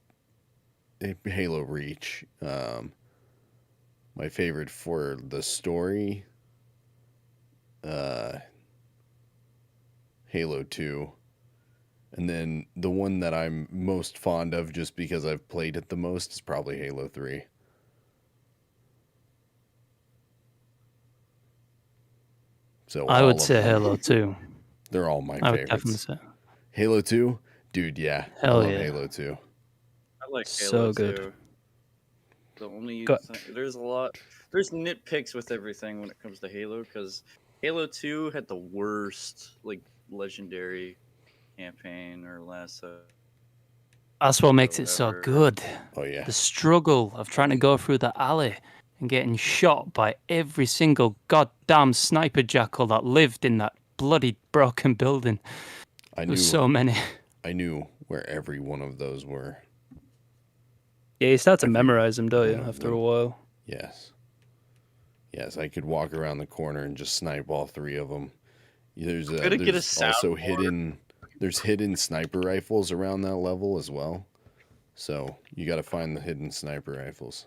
Halo Reach. My favorite for the story, Halo 2. And then the one that I'm most fond of just because I've played it the most is probably Halo 3. So I all would of say them, Halo 2. they're all my I would definitely favorites. say. Halo 2? Dude, yeah. Hell I love yeah. Halo 2. I like So Halo good. too. The only Got- there's nitpicks with everything when it comes to Halo because Halo 2 had the worst like legendary campaign or last. That's what makes it so Whatever. good. Oh yeah. The struggle of trying to go through the alley and getting shot by every single goddamn sniper jackal that lived in that bloody broken building. I There was knew so many. I knew where every one of those were. Yeah, you start to Every memorize them, don't you, one of after a them. while? Yes. Yes, I could walk around the corner and just snipe all three of them. There's Gotta get a also soundboard. hidden sniper rifles around that level as well. So you got to find the hidden sniper rifles.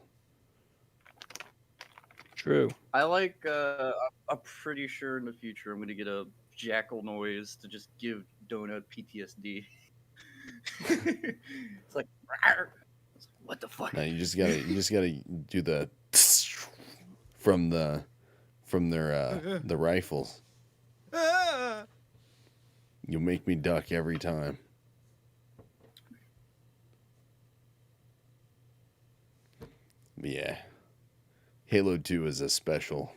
True. I like. I'm pretty sure in the future I'm gonna get a Jackal noise to just give Donut PTSD. It's like, "Rawr." It's like, what the fuck? No, you just gotta do the from their the rifles. Ah! You'll make me duck every time. Yeah. Halo 2 is a special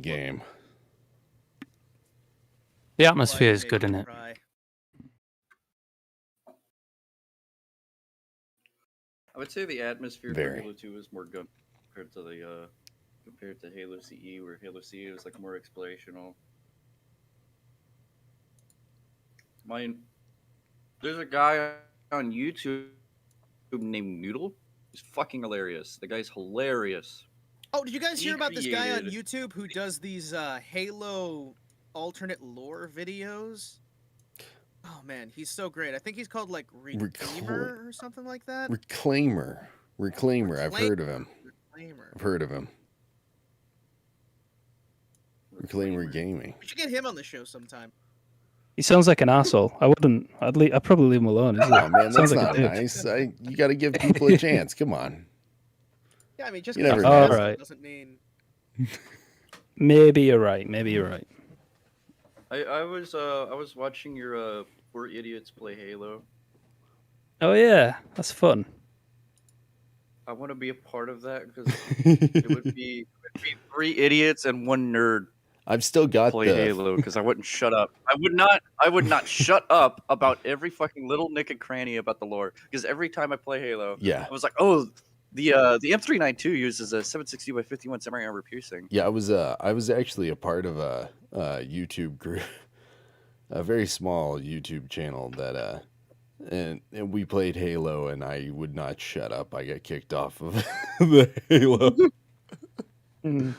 game. The atmosphere Like, is good make in me it. cry. I would say the atmosphere Very. for Halo 2 is more gun compared to Halo CE, where Halo CE was like more explorational. There's a guy on YouTube named Noodle. He's fucking hilarious. The guy's hilarious. Oh, did you guys He hear about this guy on created- YouTube who does these Halo alternate lore videos? Oh man, he's so great. I think he's called like Reclaimer or something like that. Reclaimer. I've heard of him. Reclaimer. I've heard of him. Reclaimer Gaming. We should get him on the show sometime. He sounds like an asshole. I wouldn't. I'd probably leave him alone. Oh man, that's Sounds like not a dick. nice. You got to give people a chance. Come on. Yeah, I mean, just You 'cause never he's know. an asshole Alright. doesn't mean. Maybe you're right. Maybe you're right. I was watching your Poor Idiots play Halo. Oh yeah, that's fun. I want to be a part of that because it would be 3 idiots and 1 nerd I've still got play Halo because I wouldn't shut up. I would not shut up about every fucking little nick and cranny about the lore because every time I play Halo, Yeah. I was like, oh, the M392 uses a 760 by 51 semi armor piercing. Yeah, I was actually a part of a YouTube group, a very small YouTube channel that and we played Halo, and I would not shut up. I got kicked off of the Halo Mm.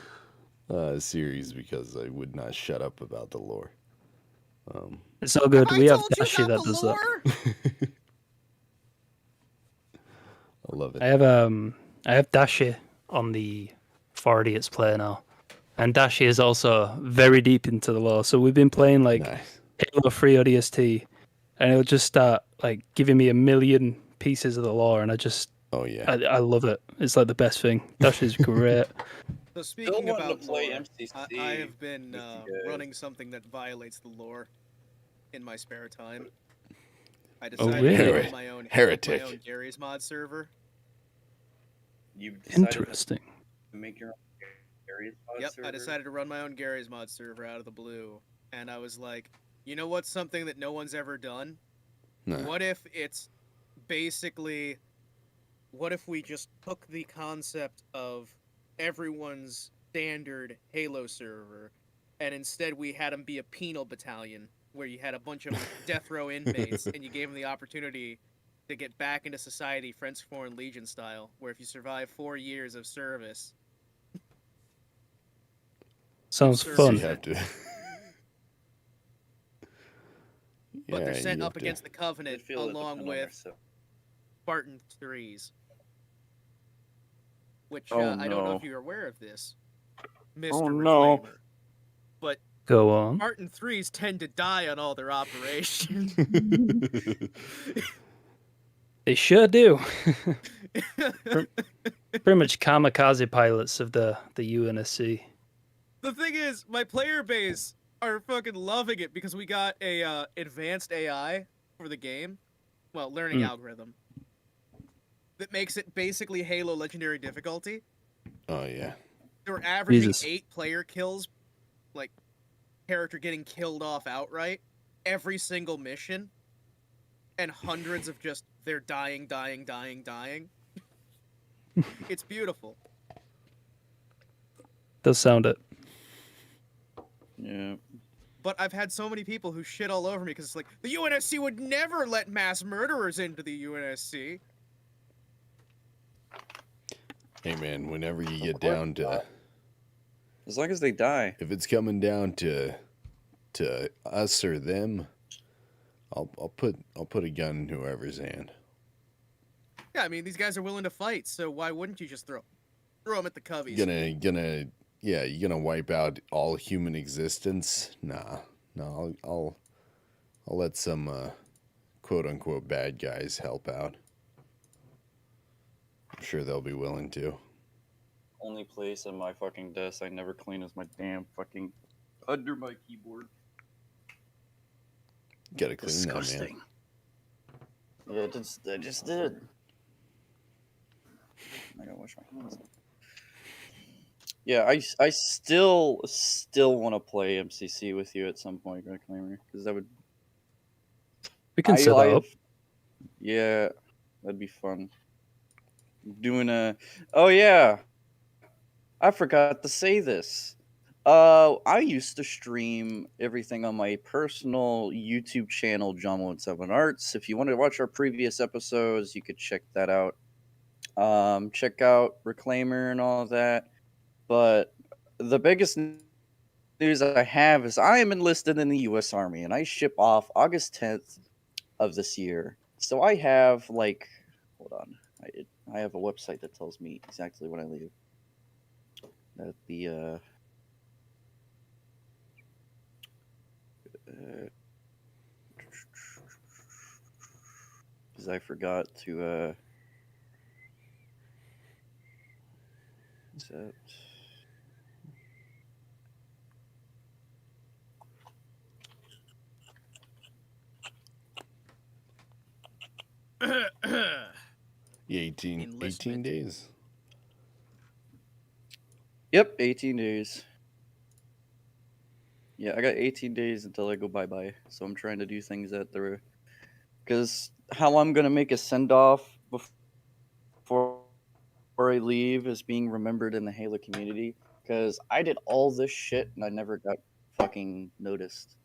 series because I would not shut up about the lore. It's all good. Have We I have told you Dashi about that the does that. lore? I love it. I have Dashi on the 4 Idiots player now, and Dashi is also very deep into the lore. So we've been playing like Nice. Halo 3 ODST, and it'll just start like giving me a million pieces of the lore, and Oh yeah. I love it. It's like the best thing. Dashi's great. So speaking wanting to about play lore, MCC I have been with you guys. running something that violates the lore in my spare time. I Oh, decided really? to run my own Heretic. my own Gary's mod server. You decided Interesting. to make your own Gary's mod Yep, server? I decided to run my own Gary's mod server out of the blue, and I was like, you know what's something that no one's ever done? No. What if it's basically, what if we just took the concept of everyone's standard Halo server, and instead we had them be a penal battalion, where you had a bunch of death row inmates, and you gave them the opportunity to get back into society, French Foreign Legion style, where if you survive 4 years of service, Sounds Sir, So fun. you have to. but Yeah, they're sent you up have to- against the I Covenant feel it along depends on with myself. Spartan 3s. Which, Oh, I don't know no. if you're aware of this, Mr. Oh, no. Reclaimer, but Go on. Spartan 3s tend to die on all their operations. They sure do. Pretty much kamikaze pilots of the UNSC. The thing is, my player base are fucking loving it because we got a advanced AI for the game, well, learning algorithm, that makes it basically Halo Legendary difficulty. Oh yeah. They were averaging Jesus. 8 player kills, like character getting killed off outright every single mission, and hundreds of just they're dying. It's beautiful. Does sound it. Yeah. But I've had so many people who shit all over me because it's like, the UNSC would never let mass murderers into the UNSC. Hey man, whenever you get down to, As long as they die. if it's coming down to us or them, I'll put a gun in whoever's hand. Yeah, I mean, these guys are willing to fight, so why wouldn't you just throw? Throw them at the Coveys. You gonna wipe out all human existence? Nah, no, I'll let some quote unquote bad guys help out. I'm sure they'll be willing to. Only place on my fucking desk I never clean is my damn fucking under my keyboard. Gotta clean Disgusting. That, man. Yeah, I just did. I gotta wash my hands. Yeah, I still want to play MCC with you at some point, Greg Claimer, because that would. We can set that up. Yeah, that'd be fun. Doing a. Oh yeah, I forgot to say this. I used to stream everything on my personal YouTube channel, John17 Arts. If you want to watch our previous episodes, you could check that out. Check out Reclaimer and all of that. But the biggest news I have is I am enlisted in the U.S. Army, and I ship off August 10th of this year. So I have hold on, I have a website that tells me exactly when I leave. That the because I forgot to set. Yeah, 18 days. Yep, 18 days. Yeah, I got 18 days until I go bye-bye. So I'm trying to do things at the... Because how I'm going to make a send-off before I leave is being remembered in the Halo community. Because I did all this shit and I never got fucking noticed.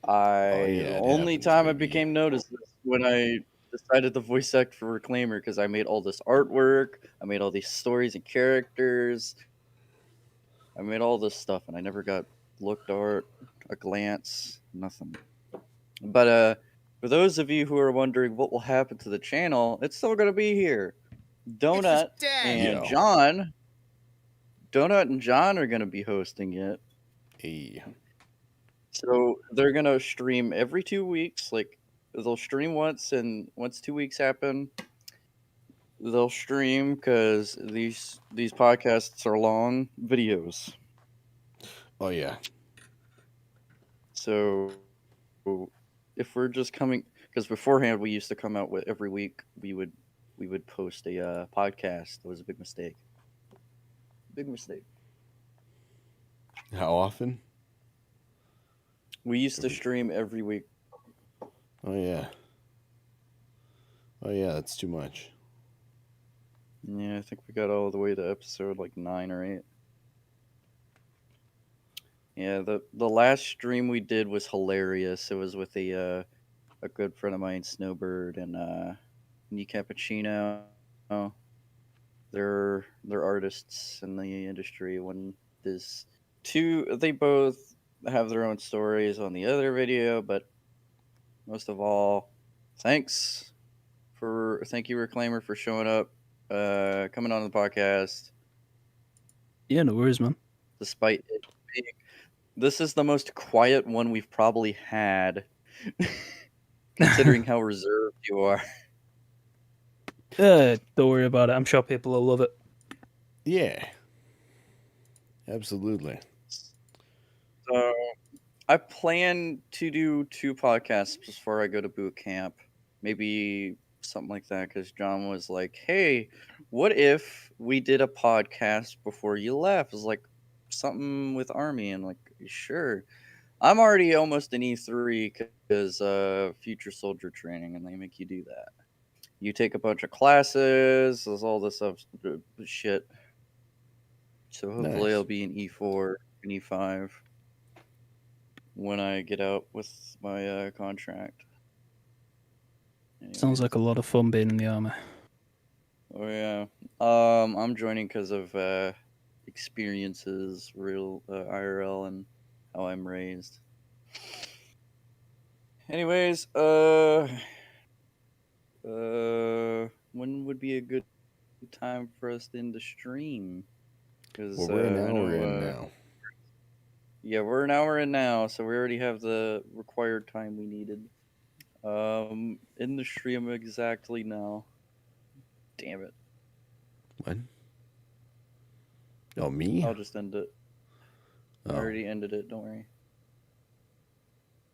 The only time I became noticed was when I decided to voice act for Reclaimer, because I made all this artwork, I made all these stories and characters, I made all this stuff, and I never got looked at, a glance, nothing. But for those of you who are wondering what will happen to the channel, it's still gonna be here. Donut and John are gonna be hosting it. Hey. So they're gonna stream every 2 weeks. Like they'll stream once, and once 2 weeks happen, they'll stream because these podcasts are long videos. Oh yeah. So if we're just coming, because beforehand we used to come out with every week we would post a podcast. It was a big mistake. Big mistake. How often? We used to stream every week. Oh yeah. Oh yeah, that's too much. Yeah, I think we got all the way to episode 9 or 8. Yeah, the last stream we did was hilarious. It was with a good friend of mine, Snowbird, and Nick Cappuccino. They're artists in the industry. One is they both have their own stories on the other video, but most of all, thank you Reclaimer for showing up, coming on the podcast. Yeah, no worries, man. Despite it being, this is the most quiet one we've probably had, considering how reserved you are. Don't worry about it. I'm sure people will love it. Yeah. Absolutely. So I plan to do 2 podcasts before I go to boot camp. Maybe something like that, because John was like, hey, what if we did a podcast before you left? It was like something with Army, and sure. I'm already almost an E3 because future soldier training, and they make you do that. You take a bunch of classes, there's all this stuff, shit. So hopefully I'll be an E4 and E5 when I get out with my contract. Anyway. Sounds like a lot of fun being in the army. Oh yeah. I'm joining because of experiences, real IRL, and how I'm raised. Anyways, when would be a good time for us to end the stream. Because Well, we're an I hour know, in now. yeah, we're an hour in now, so we already have the required time we needed. In the stream exactly now. Damn it. What? Oh, me? I'll just end it. I Oh. already ended it, don't worry.